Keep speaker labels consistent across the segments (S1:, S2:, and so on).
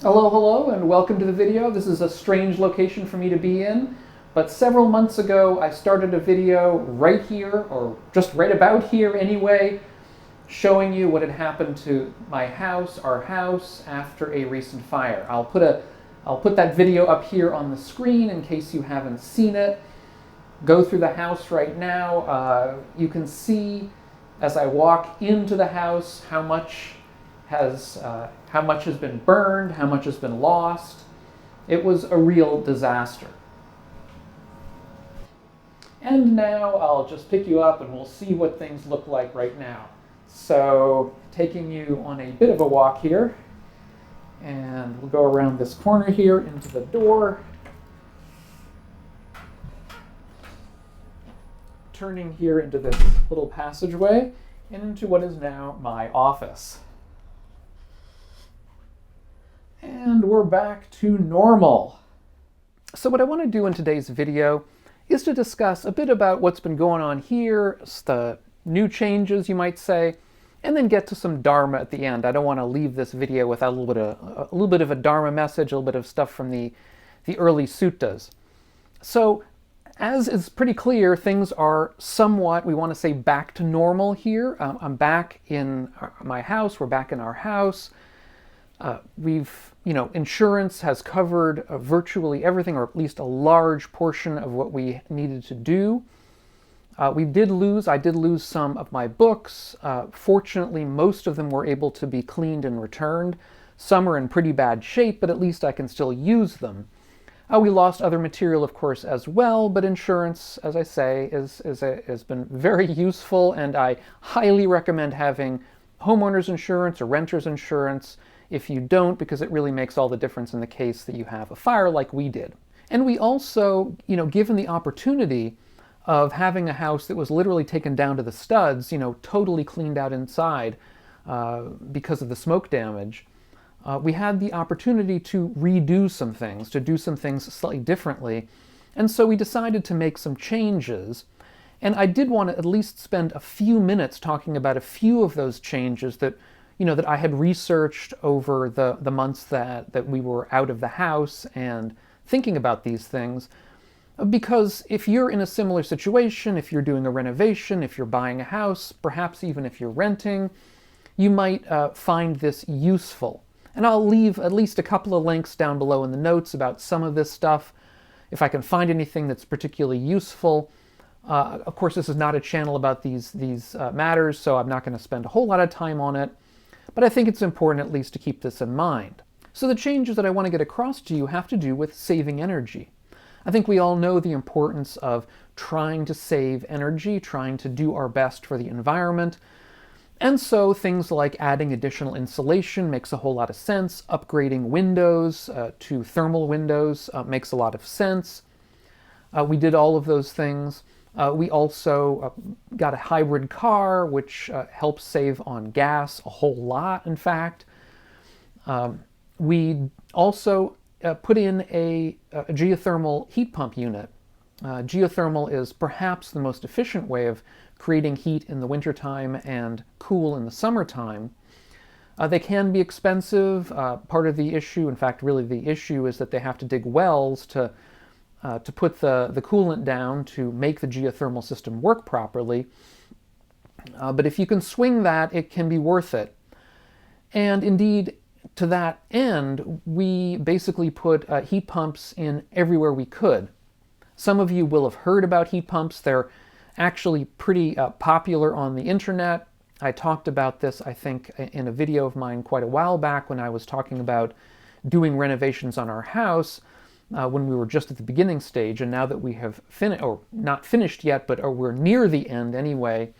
S1: Hello, hello, and welcome to the video. This is a strange location for me to be in, but several months ago I started a video right here, or just right about here anyway, showing you what had happened to my house, our house, after a recent fire. I'll put that video up here on the screen in case you haven't seen it. Go through the house right now. You can see as I walk into the house how much has been burned, how much has been lost. It was a real disaster. And now I'll just pick you up and we'll see what things look like right now. So taking you on a bit of a walk here, and we'll go around this corner here into the door, turning here into this little passageway and into what is now my office. And we're back to normal. So what I want to do in today's video is to discuss a bit about what's been going on here, the new changes you might say, and then get to some Dharma at the end. I don't want to leave this video without a little bit of a Dharma message, a little bit of stuff from the early suttas. So as is pretty clear, things are somewhat, we want to say, back to normal here. I'm back in my house. We're back in our house. Insurance has covered virtually everything, or at least a large portion of what we needed to do. I did lose some of my books. Fortunately, most of them were able to be cleaned and returned. Some are in pretty bad shape, but at least I can still use them. We lost other material, of course, as well, but insurance, as I say, has been very useful, and I highly recommend having homeowners insurance or renters insurance if you don't, because it really makes all the difference in the case that you have a fire like we did. And we also, given the opportunity of having a house that was literally taken down to the studs, totally cleaned out inside because of the smoke damage, we had the opportunity to redo some things, to do some things slightly differently. And so we decided to make some changes. And I did want to at least spend a few minutes talking about a few of those changes that that I had researched over the months that we were out of the house and thinking about these things. Because if you're in a similar situation, if you're doing a renovation, if you're buying a house, perhaps even if you're renting, you might find this useful. And I'll leave at least a couple of links down below in the notes about some of this stuff, if I can find anything that's particularly useful. Of course, this is not a channel about these matters, so I'm not going to spend a whole lot of time on it. But I think it's important at least to keep this in mind. So the changes that I want to get across to you have to do with saving energy. I think we all know the importance of trying to save energy, trying to do our best for the environment. And so things like adding additional insulation makes a whole lot of sense. Upgrading windows to thermal windows makes a lot of sense. We did all of those things. We also got a hybrid car, which helps save on gas a whole lot, in fact. We also put in a geothermal heat pump unit. Geothermal is perhaps the most efficient way of creating heat in the wintertime and cool in the summertime. They can be expensive. Part of the issue, in fact, really the issue, is that they have to dig wells to put the coolant down to make the geothermal system work properly. But if you can swing that, it can be worth it. And indeed, to that end, we basically put heat pumps in everywhere we could. Some of you will have heard about heat pumps. They're actually pretty popular on the internet. I talked about this, I think, in a video of mine quite a while back when I was talking about doing renovations on our house. When we were just at the beginning stage, and now that we have finished, or not finished yet, but we're near the end anyway,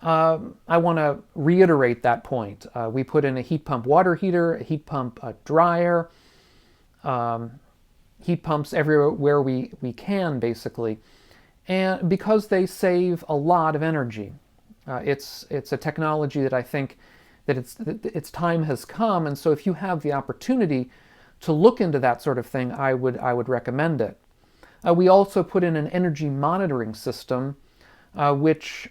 S1: I want to reiterate that point. We put in a heat pump water heater, a heat pump dryer, heat pumps everywhere we can, basically, and because they save a lot of energy. It's a technology that I think that its time has come, and so if you have the opportunity to look into that sort of thing, I would recommend it. We also put in an energy monitoring system, which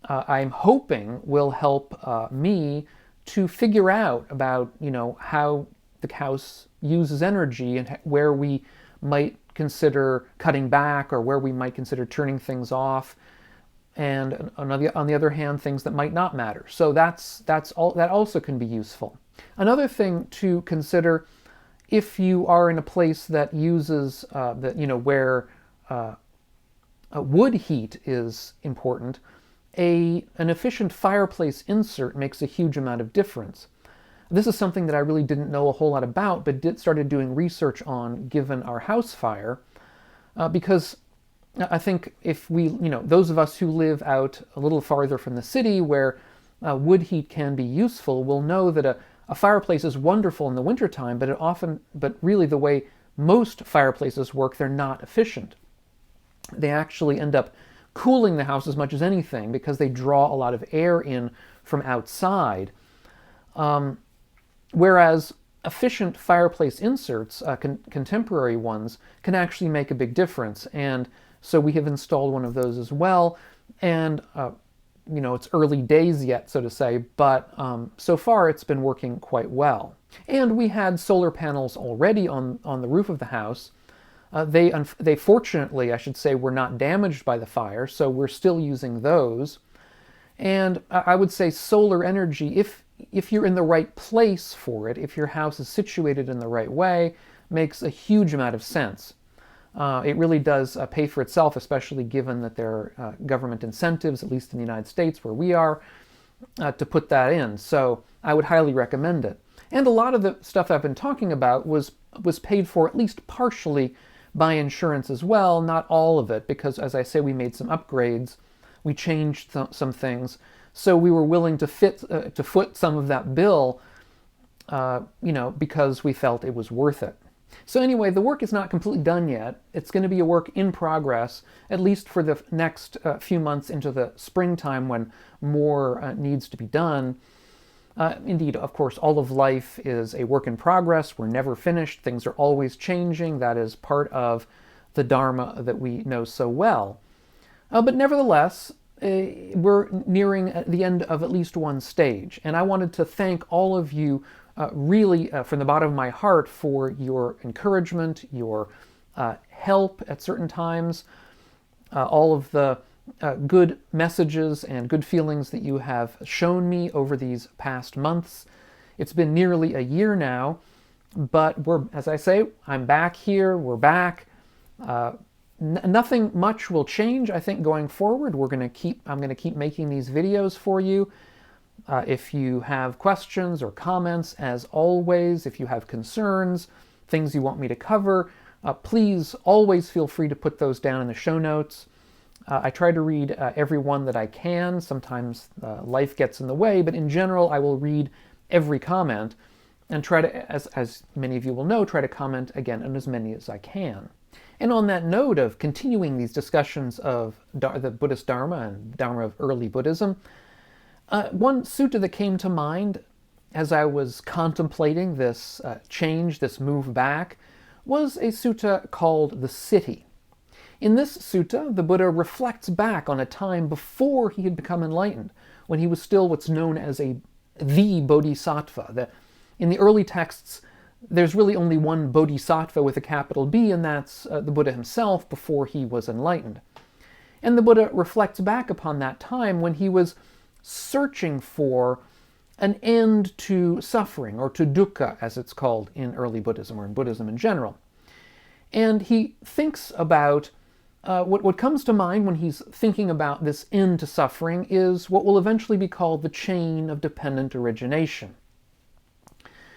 S1: I'm hoping will help me to figure out about, how the house uses energy and where we might consider cutting back or where we might consider turning things off, and on the other hand, things that might not matter. So that also can be useful. Another thing to consider, if you are in a place that uses where wood heat is important, an efficient fireplace insert makes a huge amount of difference. This is something that I really didn't know a whole lot about, but started doing research on given our house fire, because I think if those of us who live out a little farther from the city where wood heat can be useful will know that a fireplace is wonderful in the wintertime, but really the way most fireplaces work, they're not efficient. They actually end up cooling the house as much as anything because they draw a lot of air in from outside. Whereas efficient fireplace inserts, contemporary ones, can actually make a big difference. And so we have installed one of those as well. And, it's early days yet, so to say, but so far it's been working quite well. And we had solar panels already on the roof of the house. They fortunately, I should say, were not damaged by the fire, so we're still using those. And I would say solar energy, if you're in the right place for it, if your house is situated in the right way, makes a huge amount of sense. It really does pay for itself, especially given that there are government incentives, at least in the United States where we are, to put that in. So I would highly recommend it. And a lot of the stuff I've been talking about was paid for at least partially by insurance as well, not all of it, because as I say, we made some upgrades, we changed some things, so we were willing to foot some of that bill, because we felt it was worth it. So anyway, the work is not completely done yet. It's going to be a work in progress, at least for the next few months into the springtime when more needs to be done. Indeed, of course, all of life is a work in progress. We're never finished. Things are always changing. That is part of the Dharma that we know so well. But nevertheless, we're nearing the end of at least one stage. And I wanted to thank all of you really from the bottom of my heart for your encouragement, your help at certain times, all of the good messages and good feelings that you have shown me over these past months. It's been nearly a year now, but as I say, I'm back here, we're back. Nothing much will change, I think, going forward. I'm going to keep making these videos for you. If you have questions or comments, as always, if you have concerns, things you want me to cover, please always feel free to put those down in the show notes. I try to read every one that I can. Sometimes life gets in the way, but in general, I will read every comment and try to, as many of you will know, try to comment again on as many as I can. And on that note of continuing these discussions of the Buddhist Dharma and Dharma of early Buddhism, one sutta that came to mind as I was contemplating this change, this move back, was a sutta called The City. In this sutta, the Buddha reflects back on a time before he had become enlightened, when he was still what's known as the Bodhisattva. In the early texts, there's really only one Bodhisattva with a capital B, and that's the Buddha himself before he was enlightened. And the Buddha reflects back upon that time when he was searching for an end to suffering, or to dukkha, as it's called in early Buddhism, or in Buddhism in general. And he thinks about what comes to mind when he's thinking about this end to suffering is what will eventually be called the chain of dependent origination.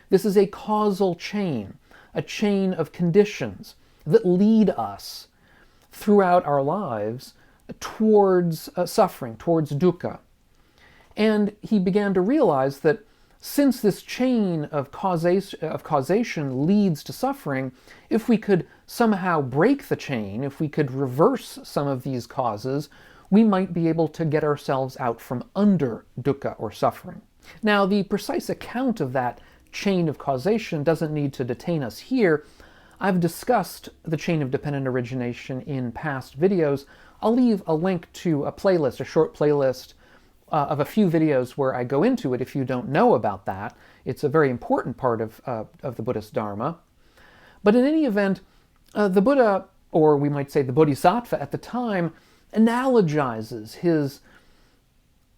S1: This is a causal chain, a chain of conditions that lead us throughout our lives towards suffering, towards dukkha. And he began to realize that since this chain of causation leads to suffering, if we could somehow break the chain, if we could reverse some of these causes, we might be able to get ourselves out from under dukkha or suffering. Now, the precise account of that chain of causation doesn't need to detain us here. I've discussed the chain of dependent origination in past videos. I'll leave a link to a playlist, a short playlist of a few videos where I go into it if you don't know about that. it's a very important part of the Buddhist Dharma. But in any event, the Buddha, or we might say the Bodhisattva at the time, analogizes his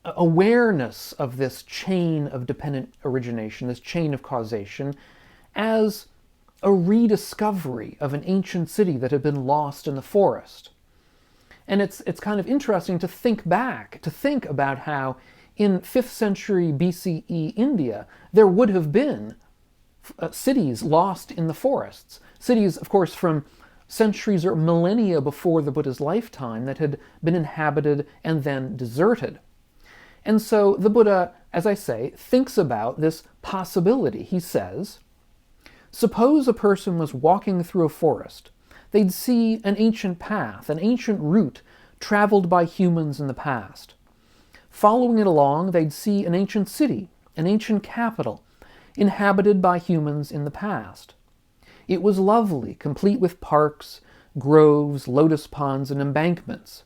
S1: awareness of this chain of dependent origination, this chain of causation, as a rediscovery of an ancient city that had been lost in the forest. And it's kind of interesting to think back, to think about how in 5th century BCE India, there would have been cities lost in the forests. Cities, of course, from centuries or millennia before the Buddha's lifetime that had been inhabited and then deserted. And so the Buddha, as I say, thinks about this possibility. He says, suppose a person was walking through a forest. They'd see an ancient path, an ancient route traveled by humans in the past. Following it along, they'd see an ancient city, an ancient capital, inhabited by humans in the past. It was lovely, complete with parks, groves, lotus ponds, and embankments.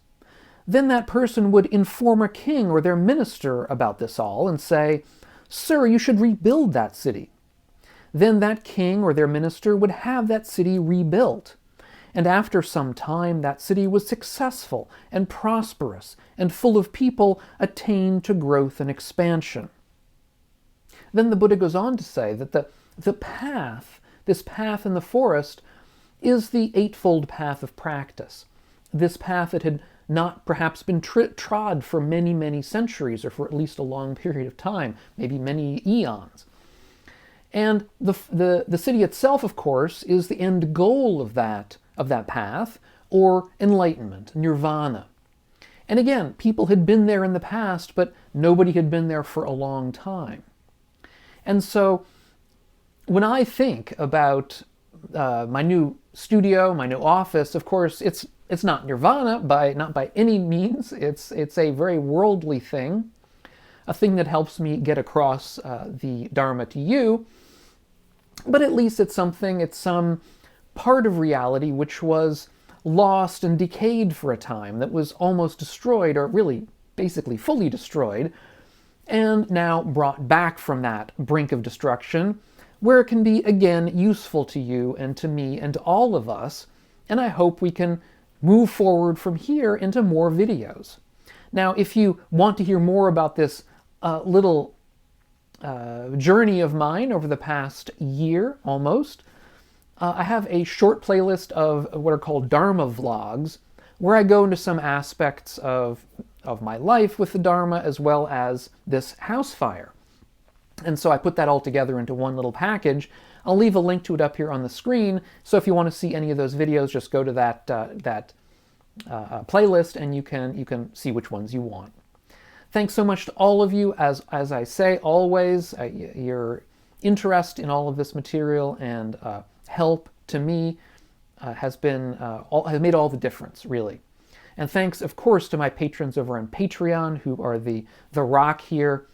S1: Then that person would inform a king or their minister about this all and say, "Sir, you should rebuild that city." Then that king or their minister would have that city rebuilt. And after some time, that city was successful and prosperous and full of people attained to growth and expansion. Then the Buddha goes on to say that the path, this path in the forest, is the eightfold path of practice. This path that had not perhaps been trod for many, many centuries, or for at least a long period of time, maybe many eons. And the city itself, of course, is the end goal of that path, or enlightenment, nirvana. And again, people had been there in the past, but nobody had been there for a long time. And so when I think about my new studio, my new office, of course, it's not nirvana, not by any means. It's a very worldly thing, a thing that helps me get across the Dharma to you. But at least it's some part of reality which was lost and decayed for a time, that was almost destroyed, or really basically fully destroyed, and now brought back from that brink of destruction, where it can be again useful to you and to me and to all of us. And I hope we can move forward from here into more videos. Now, if you want to hear more about this little journey of mine over the past year almost, I have a short playlist of what are called Dharma vlogs, where I go into some aspects of my life with the Dharma, as well as this house fire. And so I put that all together into one little package. I'll leave a link to it up here on the screen, so if you want to see any of those videos, just go to that playlist and you can see which ones you want. Thanks so much to all of you. As I say always, your interest in all of this material and help to me has made all the difference, really. And thanks, of course, to my patrons over on Patreon, who are the rock here.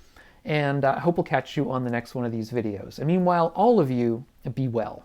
S1: And I hope we'll catch you on the next one of these videos. And meanwhile, all of you, be well.